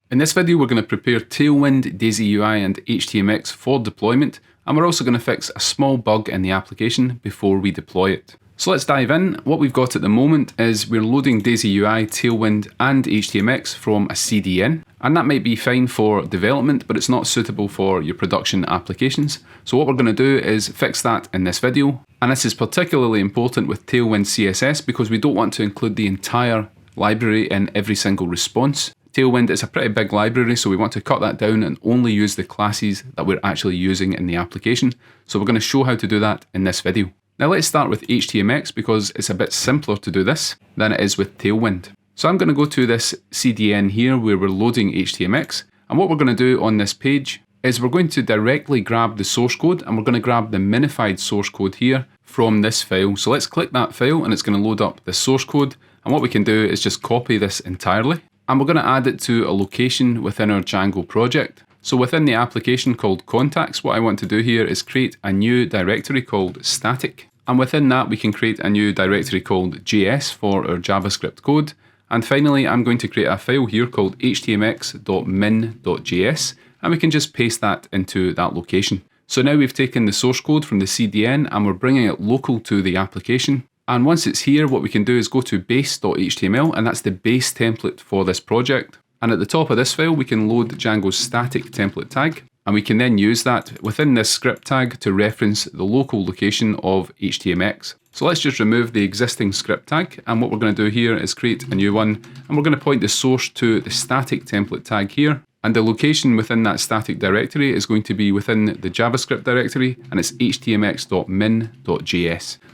In this video, we're going to prepare Tailwind, Daisy UI and HTMX for deployment, and we're also going to fix a small bug in the application before we deploy it. So let's dive in. What we've got at the moment is we're loading Daisy UI, Tailwind and HTMX from a CDN, and that might be fine for development, but it's not suitable for your production applications. So what we're going to do is fix that in this video, and this is particularly important with Tailwind CSS because we don't want to include the entire library in every single response. Tailwind is a pretty big library, so we want to cut that down and only use the classes that we're actually using in the application. So we're going to show how to do that in this video. Now let's start with HTMX because it's a bit simpler to do this than it is with Tailwind. So I'm going to go to this CDN here where we're loading HTMX, and what we're going to do on this page is we're going to directly grab the source code and we're going to grab the minified source code here from this file. So let's click that file and it's going to load up the source code, and what we can do is just copy this entirely. And we're going to add it to a location within our Django project. So within the application called contacts, what I want to do here is create a new directory called static. And within that, we can create a new directory called JS for our JavaScript code. And finally, I'm going to create a file here called htmx.min.js, and we can just paste that into that location. So now we've taken the source code from the CDN and we're bringing it local to the application. And once it's here, what we can do is go to base.html, and that's the base template for this project. And at the top of this file, we can load Django's static template tag, and we can then use that within this script tag to reference the local location of HTMX. So let's just remove the existing script tag, and what we're going to do here is create a new one, and we're going to point the source to the static template tag here. And the location within that static directory is going to be within the JavaScript directory, and it's htmx.min.js.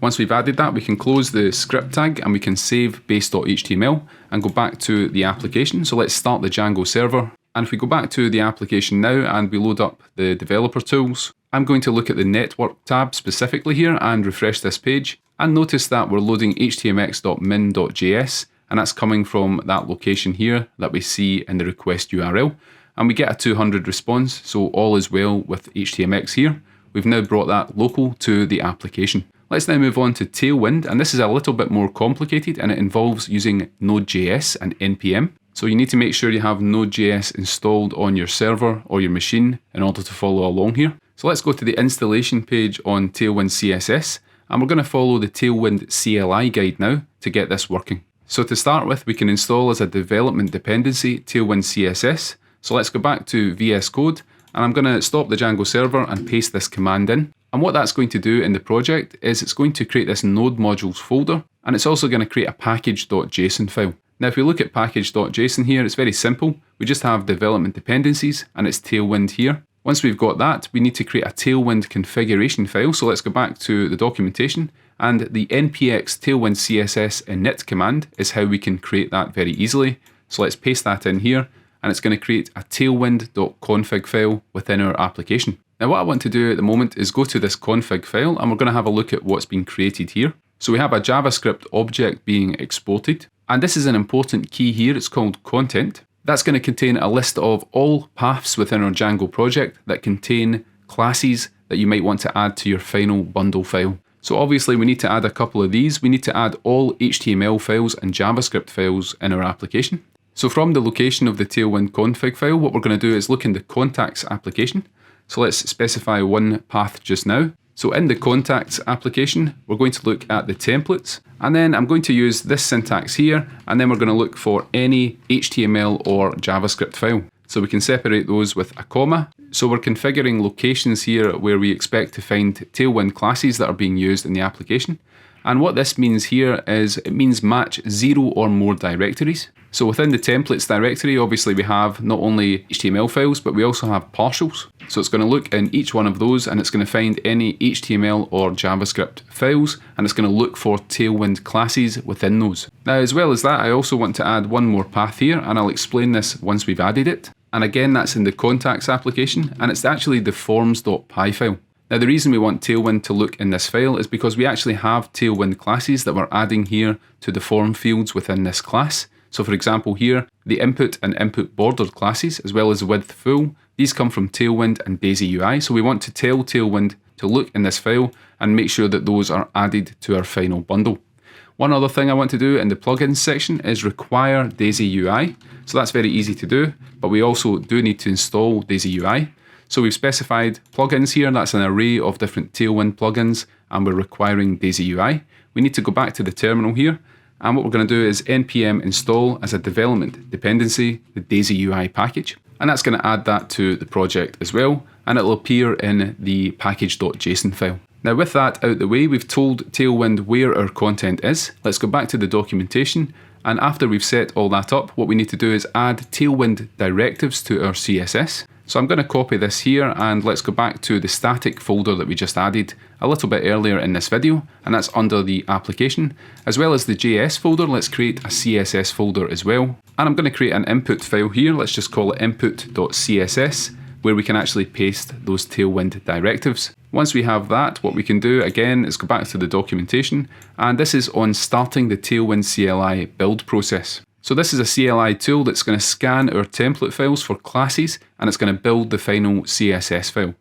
Once we've added that, we can close the script tag and we can save base.html and go back to the application. So let's start the Django server. And if we go back to the application now and we load up the developer tools, I'm going to look at the network tab specifically here and refresh this page. And notice that we're loading htmx.min.js, and that's coming from that location here that we see in the request URL. And we get a 200 response, so all is well with HTMX here. We've now brought that local to the application. Let's now move on to Tailwind, and this is a little bit more complicated and it involves using Node.js and NPM. So you need to make sure you have Node.js installed on your server or your machine in order to follow along here. So let's go to the installation page on Tailwind CSS, and we're going to follow the Tailwind CLI guide now to get this working. So to start with, we can install as a development dependency Tailwind CSS. So let's go back to VS Code, and I'm going to stop the Django server and paste this command in. And what that's going to do in the project is it's going to create this node modules folder, and it's also going to create a package.json file. Now if we look at package.json here, it's very simple. We just have development dependencies and it's Tailwind here. Once we've got that, we need to create a Tailwind configuration file. So let's go back to the documentation, and the npx tailwind css init command is how we can create that very easily. So let's paste that in here, and it's going to create a tailwind.config file within our application. Now what I want to do at the moment is go to this config file, and we're going to have a look at what's been created here. So we have a JavaScript object being exported, and this is an important key here. It's called content. That's going to contain a list of all paths within our Django project that contain classes that you might want to add to your final bundle file. So obviously we need to add a couple of these. We need to add all HTML files and JavaScript files in our application. So from the location of the Tailwind config file, what we're going to do is look in the contacts application. So let's specify one path just now. So in the contacts application, we're going to look at the templates, and then I'm going to use this syntax here, and then we're going to look for any HTML or JavaScript file. So we can separate those with a comma. So we're configuring locations here where we expect to find Tailwind classes that are being used in the application. And what this means here is it means match 0 or more directories. So within the templates directory, obviously we have not only HTML files, but we also have partials. So it's going to look in each one of those, and it's going to find any HTML or JavaScript files, and it's going to look for Tailwind classes within those. Now, as well as that, I also want to add one more path here, and I'll explain this once we've added it. And again, that's in the contacts application, and it's actually the forms.py file. Now, the reason we want Tailwind to look in this file is because we actually have Tailwind classes that we're adding here to the form fields within this class. So for example here, the input and input bordered classes, as well as width full, these come from Tailwind and Daisy UI. So we want to tell Tailwind to look in this file and make sure that those are added to our final bundle. One other thing I want to do in the plugins section is require Daisy UI. So that's very easy to do, but we also do need to install Daisy UI. So we've specified plugins here, that's an array of different Tailwind plugins, and we're requiring Daisy UI. We need to go back to the terminal here, and what we're going to do is npm install as a development dependency the Daisy UI package. And that's going to add that to the project as well, and it'll appear in the package.json file. Now with that out the way, we've told Tailwind where our content is. Let's go back to the documentation, and after we've set all that up, what we need to do is add Tailwind directives to our CSS. So I'm going to copy this here, and let's go back to the static folder that we just added a little bit earlier in this video, and that's under the application. As well as the JS folder, let's create a CSS folder as well. And I'm going to create an input file here, let's just call it input.css, where we can actually paste those Tailwind directives. Once we have that, what we can do again is go back to the documentation, and this is on starting the Tailwind CLI build process. So this is a CLI tool that's going to scan our template files for classes, and it's going to build the final CSS file.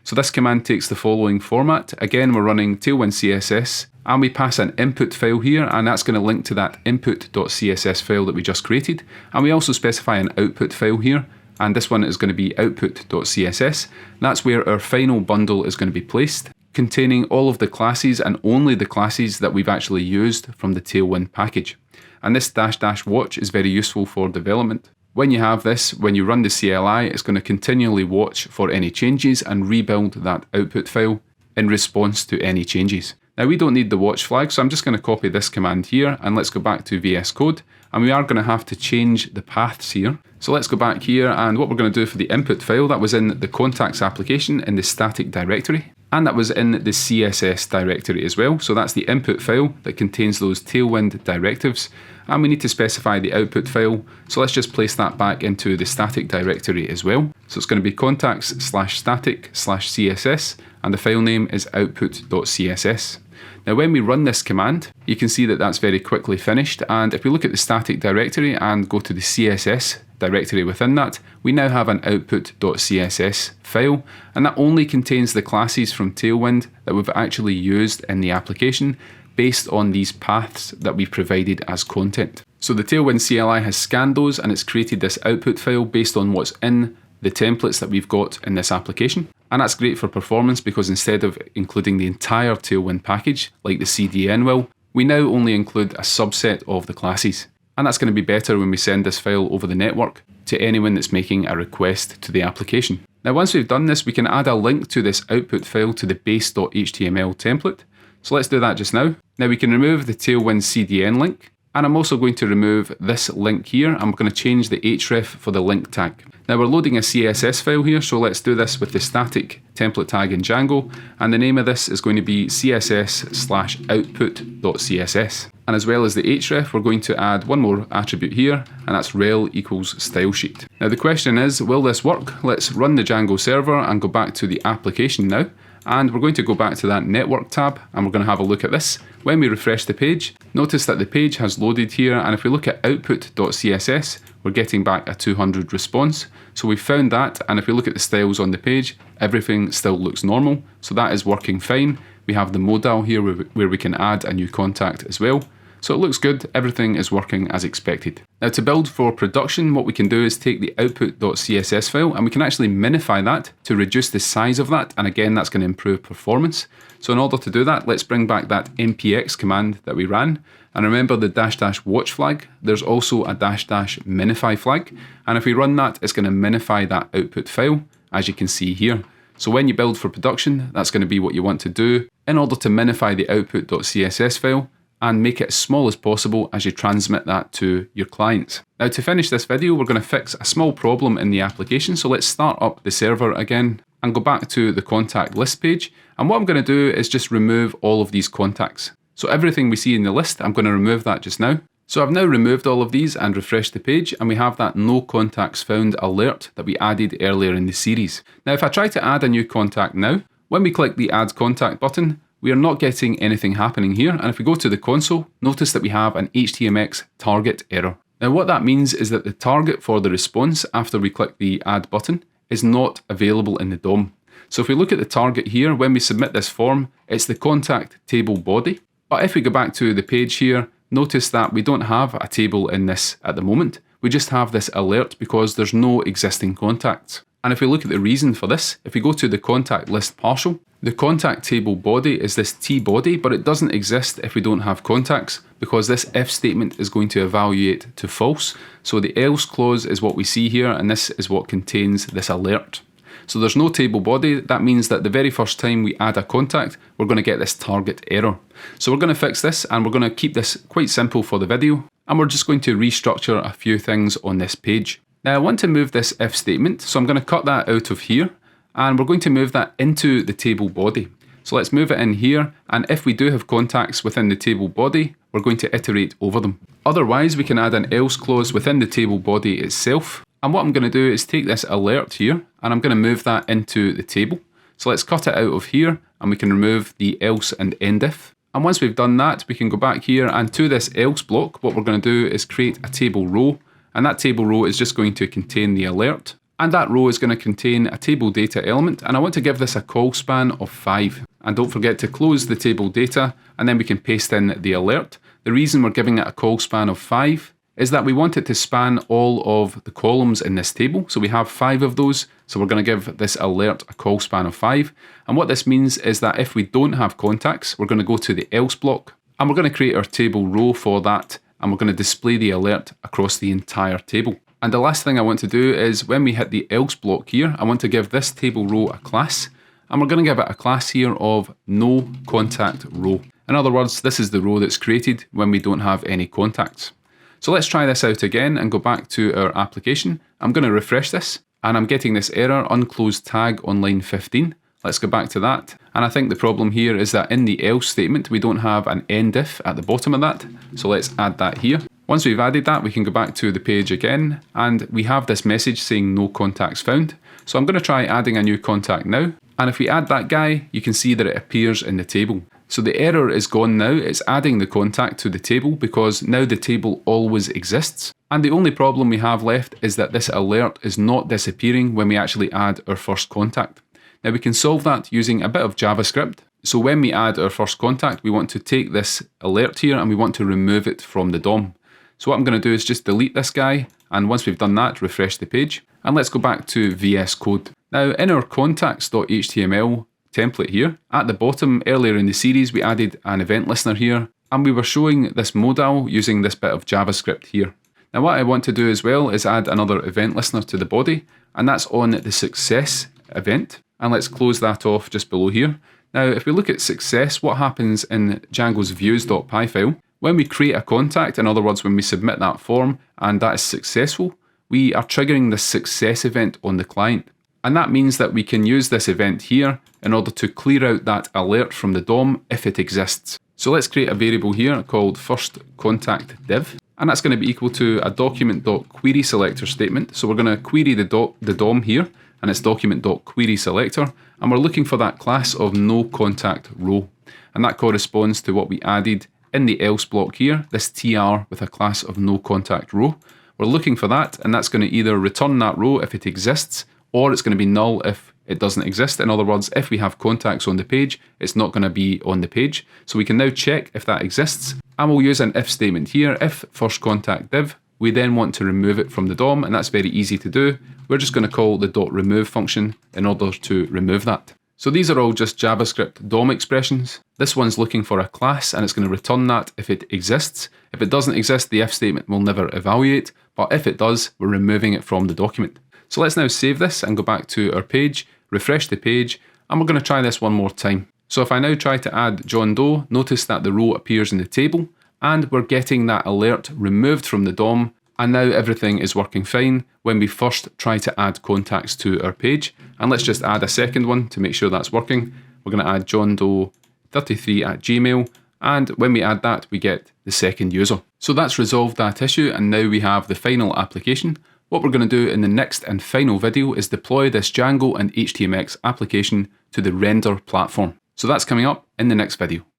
So this command takes the following format. Again, we're running Tailwind CSS, and we pass an input file here, and that's going to link to that input.css file that we just created. And we also specify an output file here, and this one is going to be output.css. That's where our final bundle is going to be placed, containing all of the classes and only the classes that we've actually used from the Tailwind package. And this -- watch is very useful for development. When you have this, when you run the CLI, it's going to continually watch for any changes and rebuild that output file in response to any changes. Now we don't need the watch flag, so I'm just going to copy this command here, and let's go back to VS Code, and we are going to have to change the paths here. So let's go back here, and what we're going to do for the input file, that was in the contacts application in the static directory, and that was in the CSS directory as well. So that's the input file that contains those Tailwind directives, and we need to specify the output file. So let's just place that back into the static directory as well. So it's going to be contacts/static/CSS, and the file name is output.css. Now when we run this command, you can see that that's very quickly finished, and if we look at the static directory and go to the CSS directory within that, we now have an output.css file, and that only contains the classes from Tailwind that we've actually used in the application based on these paths that we've provided as content. So the Tailwind CLI has scanned those, and it's created this output file based on what's in the templates that we've got in this application. And that's great for performance, because instead of including the entire Tailwind package like the CDN will, we now only include a subset of the classes. And that's going to be better when we send this file over the network to anyone that's making a request to the application. Now once we've done this, we can add a link to this output file to the base.html template. So let's do that just now. Now we can remove the Tailwind CDN link, and I'm also going to remove this link here. I'm going to change the href for the link tag. Now we're loading a CSS file here, so let's do this with the static template tag in Django, and the name of this is going to be css/output.css. And as well as the href, we're going to add one more attribute here, and that's rel equals stylesheet. Now the question is, will this work? Let's run the Django server and go back to the application now. And we're going to go back to that network tab, and we're going to have a look at this. When we refresh the page, notice that the page has loaded here, and if we look at output.css, we're getting back a 200 response. So we've found that, and if we look at the styles on the page, everything still looks normal. So that is working fine. We have the modal here where we can add a new contact as well. So it looks good, everything is working as expected. Now to build for production, what we can do is take the output.css file, and we can actually minify that to reduce the size of that, and again that's going to improve performance. So in order to do that, let's bring back that npx command that we ran, and remember the -- watch flag, there's also a -- minify flag, and if we run that, it's going to minify that output file, as you can see here. So when you build for production, that's going to be what you want to do in order to minify the output.css file and make it as small as possible as you transmit that to your clients. Now to finish this video, we're going to fix a small problem in the application. So let's start up the server again and go back to the contact list page. And what I'm going to do is just remove all of these contacts. So everything we see in the list, I'm going to remove that just now. So I've now removed all of these and refreshed the page, and we have that no contacts found alert that we added earlier in the series. Now if I try to add a new contact now, when we click the add contact button, we are not getting anything happening here, and if we go to the console, notice that we have an HTMX target error. Now what that means is that the target for the response after we click the add button is not available in the DOM. So if we look at the target here, when we submit this form, it's the contact table body. But if we go back to the page here, notice that we don't have a table in this at the moment. We just have this alert because there's no existing contacts. And if we look at the reason for this, if we go to the contact list partial, the contact table body is this T body, but it doesn't exist if we don't have contacts because this if statement is going to evaluate to false. So the else clause is what we see here, and this is what contains this alert. So there's no table body. That means that the very first time we add a contact, we're going to get this target error. So we're going to fix this, and we're going to keep this quite simple for the video. And we're just going to restructure a few things on this page. Now I want to move this if statement, so I'm going to cut that out of here, and we're going to move that into the table body. So let's move it in here, and if we do have contacts within the table body, we're going to iterate over them. Otherwise, we can add an else clause within the table body itself. And what I'm going to do is take this alert here, and I'm going to move that into the table. So let's cut it out of here, and we can remove the else and end if. And once we've done that, we can go back here, and to this else block, what we're going to do is create a table row, and that table row is just going to contain the alert. And that row is going to contain a table data element, and I want to give this a call span of 5. And don't forget to close the table data, and then we can paste in the alert. The reason we're giving it a call span of 5 is that we want it to span all of the columns in this table. So we have 5 of those, so we're going to give this alert a call span of 5. And what this means is that if we don't have contacts, we're going to go to the else block, and we're going to create our table row for that, and we're going to display the alert across the entire table. And the last thing I want to do is when we hit the else block here, I want to give this table row a class, and we're going to give it a class here of no contact row. In other words, this is the row that's created when we don't have any contacts. So let's try this out again and go back to our application. I'm going to refresh this, and I'm getting this error, unclosed tag on line 15. Let's go back to that. And I think the problem here is that in the else statement, we don't have an end if at the bottom of that. So let's add that here. Once we've added that, we can go back to the page again, and we have this message saying no contacts found. So I'm going to try adding a new contact now. And if we add that guy, you can see that it appears in the table. So the error is gone now. It's adding the contact to the table because now the table always exists. And the only problem we have left is that this alert is not disappearing when we actually add our first contact. Now we can solve that using a bit of JavaScript. So when we add our first contact, we want to take this alert here and we want to remove it from the DOM. So what I'm going to do is just delete this guy, and once we've done that, refresh the page. And let's go back to VS Code. Now in our contacts.html template here, at the bottom earlier in the series, we added an event listener here, and we were showing this modal using this bit of JavaScript here. Now what I want to do as well is add another event listener to the body, and that's on the success event. And let's close that off just below here. Now if we look at success, what happens in Django's views.py file, when we create a contact, in other words, when we submit that form and that is successful, we are triggering the success event on the client. And that means that we can use this event here in order to clear out that alert from the DOM if it exists. So let's create a variable here called firstContactDiv, and that's going to be equal to a document.querySelector statement. So we're going to query the DOM here, and it's document.querySelector, and we're looking for that class of noContactRow, and that corresponds to what we added in the else block here, this tr with a class of noContactRow. We're looking for that, and that's going to either return that row if it exists, or it's going to be null if it doesn't exist. In other words, if we have contacts on the page, it's not going to be on the page. So we can now check if that exists, and we'll use an if statement here. If firstContactDiv, we then want to remove it from the DOM, and that's very easy to do. We're just going to call the .remove function in order to remove that. So these are all just JavaScript DOM expressions. This one's looking for a class, and it's going to return that if it exists. If it doesn't exist, the if statement will never evaluate, but if it does, we're removing it from the document. So let's now save this and go back to our page, refresh the page, and we're going to try this one more time. So if I now try to add John Doe, notice that the row appears in the table, and we're getting that alert removed from the DOM, and now everything is working fine when we first try to add contacts to our page. And let's just add a second one to make sure that's working. We're going to add johndoe33@gmail, and when we add that, we get the second user. So that's resolved that issue, and now we have the final application. What we're going to do in the next and final video is deploy this Django and HTMX application to the render platform. So that's coming up in the next video.